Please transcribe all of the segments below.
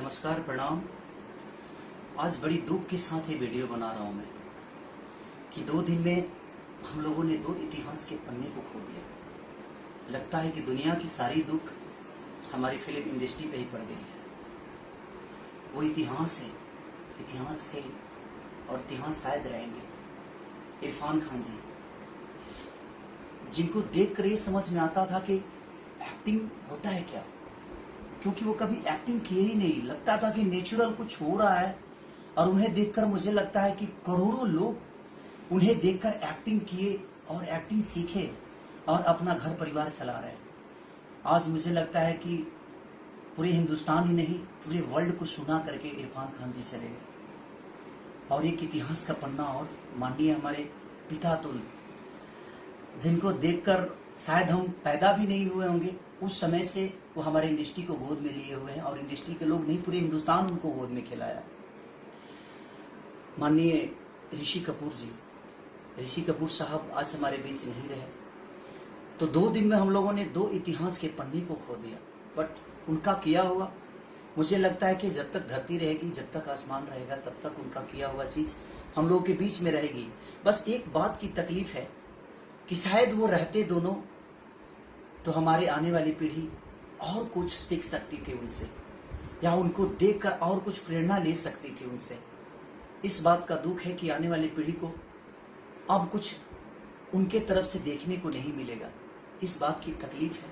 नमस्कार, प्रणाम। आज बड़ी दुख के साथ ये वीडियो बना रहा हूँ मैं कि 2 दिन में हम लोगों ने 2 इतिहास के पन्ने को खो दिया। लगता है कि दुनिया की सारी दुख हमारी फिल्म इंडस्ट्री पे ही पड़ गई है। वो इतिहास है, इतिहास थे और इतिहास शायद रहेंगे। इरफान खान जी, जिनको देख कर ये समझ में आता था कि एक्टिंग होता है क्या, क्योंकि वो कभी एक्टिंग किए ही नहीं। लगता था कि नेचुरल कुछ हो रहा है और उन्हें देखकर मुझे लगता है कि करोड़ों लोग उन्हें देखकर एक्टिंग किए और एक्टिंग सीखे और अपना घर परिवार चला रहे हैं। आज मुझे लगता है कि पूरे हिंदुस्तान ही नहीं, पूरे वर्ल्ड को सुना करके इरफान खान जी चले गए और एक इतिहास का पन्ना। और माननीय हमारे पिता तुल, जिनको देखकर शायद हम पैदा भी नहीं हुए होंगे, उस समय से वो हमारे इंडस्ट्री को गोद में लिए हुए हैं और इंडस्ट्री के लोग नहीं, पूरे हिंदुस्तान उनको गोद में खिलाया। माननीय ऋषि कपूर जी, ऋषि कपूर साहब आज हमारे बीच नहीं रहे, तो 2 दिन में हम लोगों ने 2 इतिहास के पन्ने को खो दिया। बट उनका किया हुआ, मुझे लगता है कि जब तक धरती रहेगी, जब तक आसमान रहेगा, तब तक उनका किया हुआ चीज हम लोगों के बीच में रहेगी। बस एक बात की तकलीफ है कि शायद वो रहते दोनों तो हमारे आने वाली पीढ़ी और कुछ सीख सकती थी उनसे, या उनको देखकर और कुछ प्रेरणा ले सकती थी उनसे। इस बात का दुख है कि आने वाली पीढ़ी को अब कुछ उनके तरफ से देखने को नहीं मिलेगा। इस बात की तकलीफ है।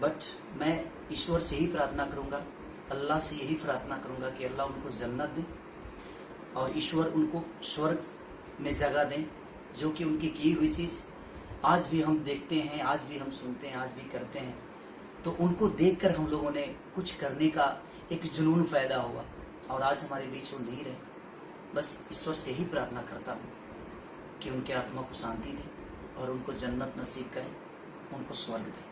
बट मैं ईश्वर से ही प्रार्थना करूंगा, अल्लाह से यही प्रार्थना करूंगा कि अल्लाह उनको जन्नत दे और ईश्वर उनको स्वर्ग में जगह दें, जो कि उनकी की हुई चीज़ आज भी हम देखते हैं, आज भी हम सुनते हैं, आज भी करते हैं। तो उनको देखकर हम लोगों ने कुछ करने का एक जुनून पैदा हुआ और आज हमारे बीच वो नहीं रहे। बस ईश्वर से ही प्रार्थना करता हूँ कि उनके आत्मा को शांति दे और उनको जन्नत नसीब करे, उनको स्वर्ग दे।